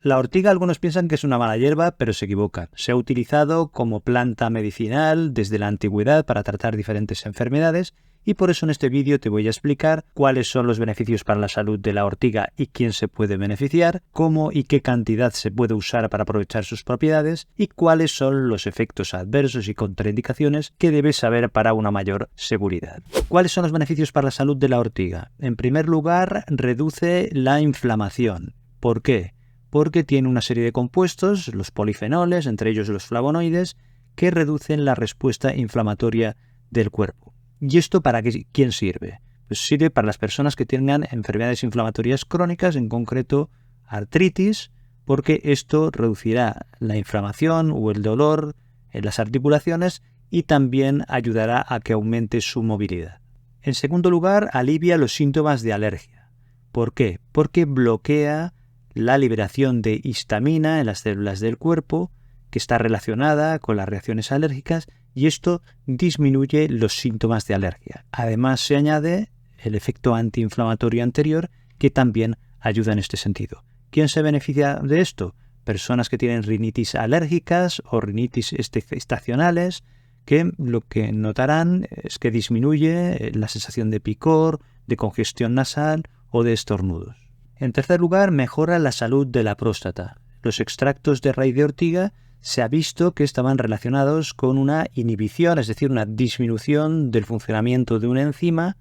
La ortiga algunos piensan que es una mala hierba, pero se equivocan. Se ha utilizado como planta medicinal desde la antigüedad para tratar diferentes enfermedades y por eso en este vídeo te voy a explicar cuáles son los beneficios para la salud de la ortiga y quién se puede beneficiar, cómo y qué cantidad se puede usar para aprovechar sus propiedades y cuáles son los efectos adversos y contraindicaciones que debes saber para una mayor seguridad. ¿Cuáles son los beneficios para la salud de la ortiga? En primer lugar, reduce la inflamación. ¿Por qué? Porque tiene una serie de compuestos, los polifenoles, entre ellos los flavonoides, que reducen la respuesta inflamatoria del cuerpo. ¿Y esto para quién sirve? Pues sirve para las personas que tengan enfermedades inflamatorias crónicas, en concreto artritis, porque esto reducirá la inflamación o el dolor en las articulaciones y también ayudará a que aumente su movilidad. En segundo lugar, alivia los síntomas de alergia. ¿Por qué? Porque bloquea la liberación de histamina en las células del cuerpo, que está relacionada con las reacciones alérgicas, y esto disminuye los síntomas de alergia. Además, se añade el efecto antiinflamatorio anterior, que también ayuda en este sentido. ¿Quién se beneficia de esto? Personas que tienen rinitis alérgicas o rinitis estacionales, que lo que notarán es que disminuye la sensación de picor, de congestión nasal o de estornudos. En tercer lugar, mejora la salud de la próstata. Los extractos de raíz de ortiga se ha visto que estaban relacionados con una inhibición, es decir, una disminución del funcionamiento de una enzima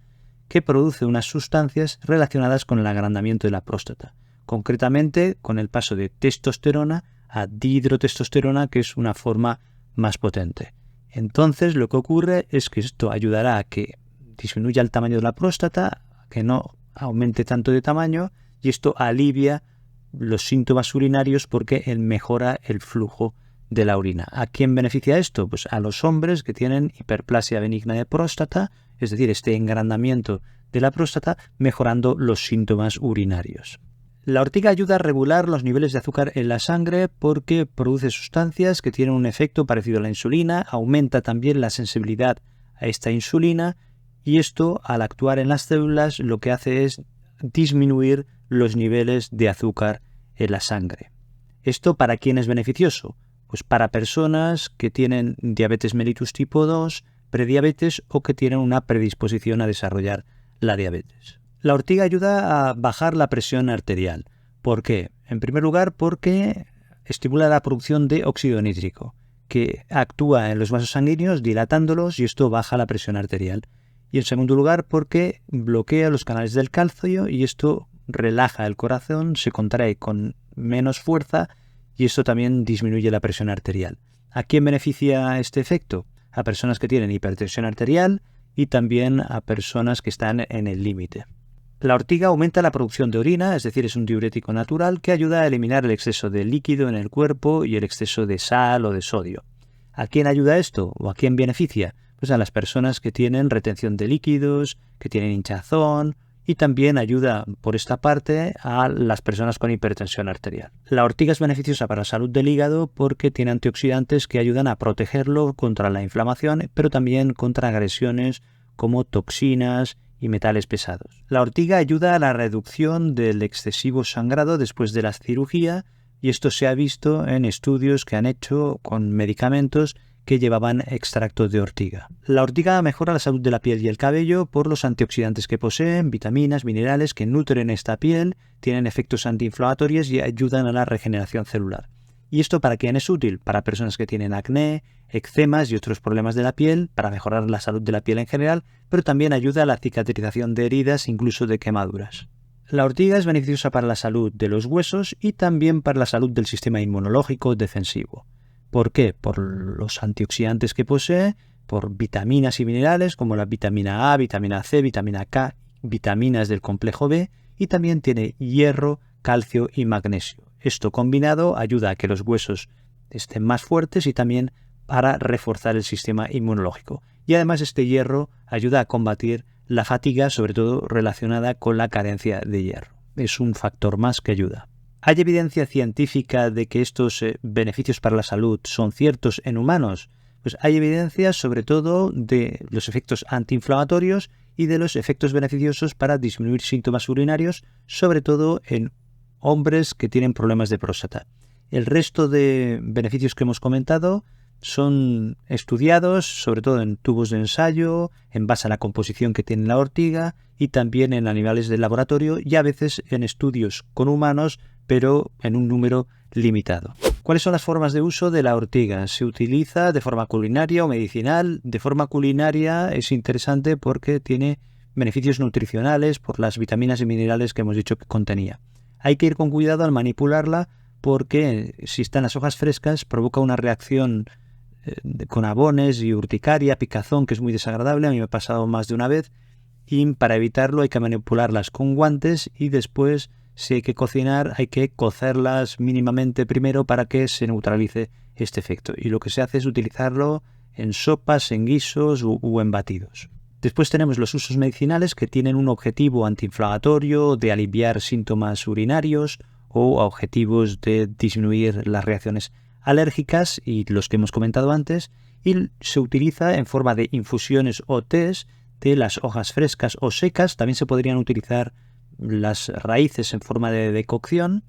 que produce unas sustancias relacionadas con el agrandamiento de la próstata. Concretamente, con el paso de testosterona a dihidrotestosterona, que es una forma más potente. Entonces, lo que ocurre es que esto ayudará a que disminuya el tamaño de la próstata, a que no aumente tanto de tamaño, y esto alivia los síntomas urinarios porque mejora el flujo de la orina. ¿A quién beneficia esto? Pues a los hombres que tienen hiperplasia benigna de próstata, es decir, este engrandamiento de la próstata, mejorando los síntomas urinarios. La ortiga ayuda a regular los niveles de azúcar en la sangre porque produce sustancias que tienen un efecto parecido a la insulina, aumenta también la sensibilidad a esta insulina y esto, al actuar en las células, lo que hace es disminuir los niveles de azúcar en la sangre. ¿Esto para quién es beneficioso? Pues para personas que tienen diabetes mellitus tipo 2, prediabetes o que tienen una predisposición a desarrollar la diabetes. La ortiga ayuda a bajar la presión arterial. ¿Por qué? En primer lugar, porque estimula la producción de óxido nítrico, que actúa en los vasos sanguíneos dilatándolos y esto baja la presión arterial. Y en segundo lugar, porque bloquea los canales del calcio y esto relaja el corazón, se contrae con menos fuerza y esto también disminuye la presión arterial. ¿A quién beneficia este efecto? A personas que tienen hipertensión arterial y también a personas que están en el límite. La ortiga aumenta la producción de orina, es decir, es un diurético natural que ayuda a eliminar el exceso de líquido en el cuerpo y el exceso de sal o de sodio. ¿A quién ayuda esto o a quién beneficia? Pues a las personas que tienen retención de líquidos, que tienen hinchazón y también ayuda por esta parte a las personas con hipertensión arterial. La ortiga es beneficiosa para la salud del hígado porque tiene antioxidantes que ayudan a protegerlo contra la inflamación, pero también contra agresiones como toxinas y metales pesados. La ortiga ayuda a la reducción del excesivo sangrado después de la cirugía y esto se ha visto en estudios que han hecho con medicamentos que llevaban extractos de ortiga. La ortiga mejora la salud de la piel y el cabello por los antioxidantes que poseen, vitaminas, minerales que nutren esta piel, tienen efectos antiinflamatorios y ayudan a la regeneración celular. ¿Y esto para quién es útil? Para personas que tienen acné, eczemas y otros problemas de la piel, para mejorar la salud de la piel en general, pero también ayuda a la cicatrización de heridas, incluso de quemaduras. La ortiga es beneficiosa para la salud de los huesos y también para la salud del sistema inmunológico defensivo. ¿Por qué? Por los antioxidantes que posee, por vitaminas y minerales como la vitamina A, vitamina C, vitamina K, vitaminas del complejo B y también tiene hierro, calcio y magnesio. Esto combinado ayuda a que los huesos estén más fuertes y también para reforzar el sistema inmunológico. Y además este hierro ayuda a combatir la fatiga, sobre todo relacionada con la carencia de hierro. Es un factor más que ayuda. ¿Hay evidencia científica de que estos beneficios para la salud son ciertos en humanos? Pues hay evidencia sobre todo de los efectos antiinflamatorios y de los efectos beneficiosos para disminuir síntomas urinarios, sobre todo en hombres que tienen problemas de próstata. El resto de beneficios que hemos comentado son estudiados sobre todo en tubos de ensayo, en base a la composición que tiene la ortiga y también en animales de laboratorio y a veces en estudios con humanos, pero en un número limitado. ¿Cuáles son las formas de uso de la ortiga? ¿Se utiliza de forma culinaria o medicinal? De forma culinaria es interesante porque tiene beneficios nutricionales por las vitaminas y minerales que hemos dicho que contenía. Hay que ir con cuidado al manipularla porque si están las hojas frescas provoca una reacción con abones y urticaria, picazón, que es muy desagradable. A mí me ha pasado más de una vez y para evitarlo hay que manipularlas con guantes y después, si hay que cocinar, hay que cocerlas mínimamente primero para que se neutralice este efecto. Y lo que se hace es utilizarlo en sopas, en guisos o en batidos. Después tenemos los usos medicinales que tienen un objetivo antiinflamatorio, de aliviar síntomas urinarios o objetivos de disminuir las reacciones alérgicas y los que hemos comentado antes, y se utiliza en forma de infusiones o tés de las hojas frescas o secas. También se podrían utilizar las raíces en forma de decocción.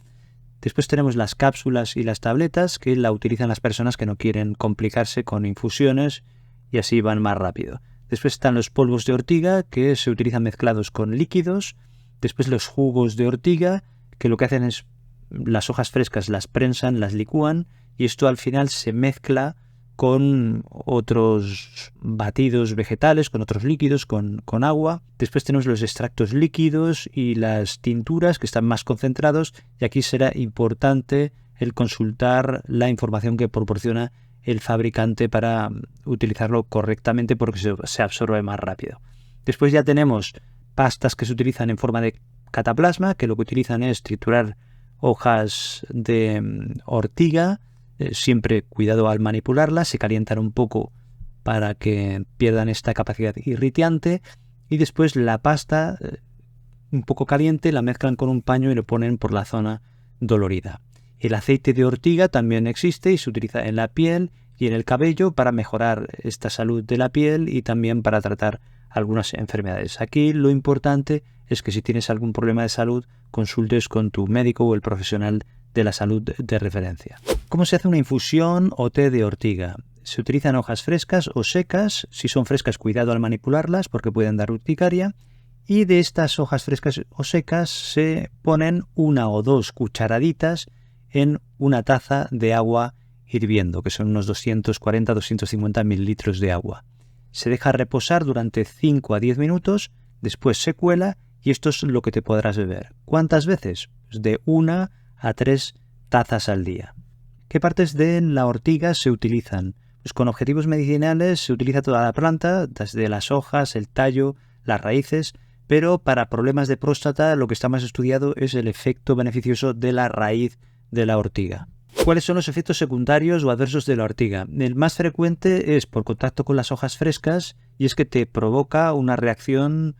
Después tenemos las cápsulas y las tabletas que la utilizan las personas que no quieren complicarse con infusiones y así van más rápido. Después están los polvos de ortiga que se utilizan mezclados con líquidos. Después los jugos de ortiga que lo que hacen es las hojas frescas las prensan, las licúan y esto al final se mezcla con otros batidos vegetales, con otros líquidos, con agua. Después tenemos los extractos líquidos y las tinturas que están más concentrados y aquí será importante el consultar la información que proporciona el fabricante para utilizarlo correctamente porque se absorbe más rápido. Después ya tenemos pastas que se utilizan en forma de cataplasma, que lo que utilizan es triturar hojas de ortiga, siempre cuidado al manipularlas, se calientan un poco para que pierdan esta capacidad irritante y después la pasta un poco caliente la mezclan con un paño y lo ponen por la zona dolorida. El aceite de ortiga también existe y se utiliza en la piel y en el cabello para mejorar esta salud de la piel y también para tratar algunas enfermedades. Aquí lo importante es que si tienes algún problema de salud consultes con tu médico o el profesional de la salud de referencia. ¿Cómo se hace una infusión o té de ortiga? Se utilizan hojas frescas o secas. Si son frescas, cuidado al manipularlas porque pueden dar urticaria. Y de estas hojas frescas o secas se ponen 1 o 2 cucharaditas en una taza de agua hirviendo, que son unos 240-250 mililitros de agua. Se deja reposar durante 5 a 10 minutos, después se cuela y esto es lo que te podrás beber. ¿Cuántas veces? Pues de 1 a 3 tazas al día. ¿Qué partes de la ortiga se utilizan? Pues con objetivos medicinales se utiliza toda la planta, desde las hojas, el tallo, las raíces, pero para problemas de próstata lo que está más estudiado es el efecto beneficioso de la raíz de la ortiga. ¿Cuáles son los efectos secundarios o adversos de la ortiga? El más frecuente es por contacto con las hojas frescas y es que te provoca una reacción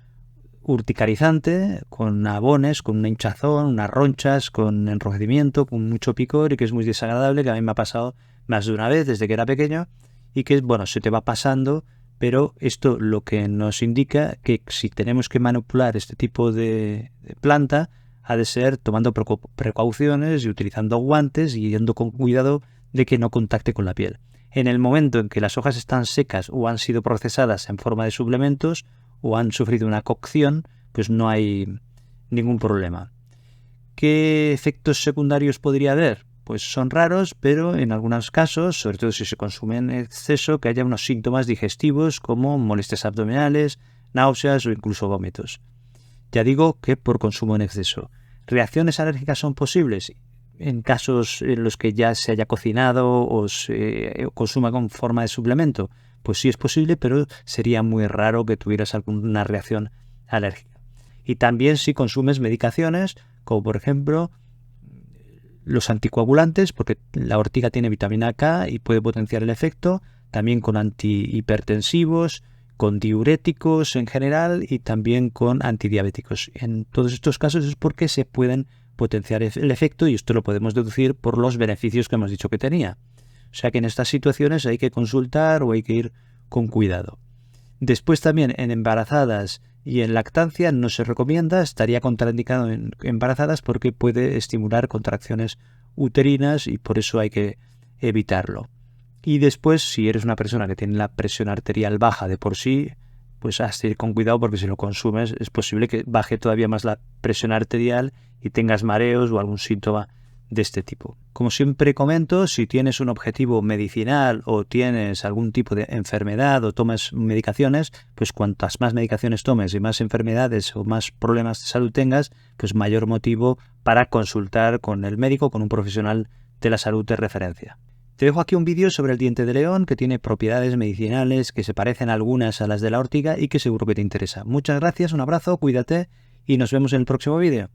urticarizante, con abones, con una hinchazón, unas ronchas, con enrojecimiento, con mucho picor y que es muy desagradable, que a mí me ha pasado más de una vez desde que era pequeño y que se te va pasando, pero esto lo que nos indica que si tenemos que manipular este tipo de planta ha de ser tomando precauciones y utilizando guantes y yendo con cuidado de que no contacte con la piel. En el momento en que las hojas están secas o han sido procesadas en forma de suplementos o han sufrido una cocción, pues no hay ningún problema. ¿Qué efectos secundarios podría haber? Pues son raros, pero en algunos casos, sobre todo si se consume en exceso, que haya unos síntomas digestivos como molestias abdominales, náuseas o incluso vómitos. Ya digo que por consumo en exceso. ¿Reacciones alérgicas son posibles? En casos en los que ya se haya cocinado o se consuma con forma de suplemento, pues sí es posible, pero sería muy raro que tuvieras alguna reacción alérgica. Y también si consumes medicaciones, como por ejemplo los anticoagulantes, porque la ortiga tiene vitamina K y puede potenciar el efecto, también con antihipertensivos, con diuréticos en general y también con antidiabéticos. En todos estos casos es porque se pueden potenciar el efecto y esto lo podemos deducir por los beneficios que hemos dicho que tenía. O sea que en estas situaciones hay que consultar o hay que ir con cuidado. Después también en embarazadas y en lactancia no se recomienda, estaría contraindicado en embarazadas porque puede estimular contracciones uterinas y por eso hay que evitarlo. Y después, si eres una persona que tiene la presión arterial baja de por sí, pues has de ir con cuidado porque si lo consumes es posible que baje todavía más la presión arterial y tengas mareos o algún síntoma de este tipo. Como siempre comento, si tienes un objetivo medicinal o tienes algún tipo de enfermedad o tomas medicaciones, pues cuantas más medicaciones tomes y más enfermedades o más problemas de salud tengas, pues mayor motivo para consultar con el médico, con un profesional de la salud de referencia. Te dejo aquí un vídeo sobre el diente de león que tiene propiedades medicinales que se parecen algunas a las de la ortiga y que seguro que te interesa. Muchas gracias, un abrazo, cuídate y nos vemos en el próximo vídeo.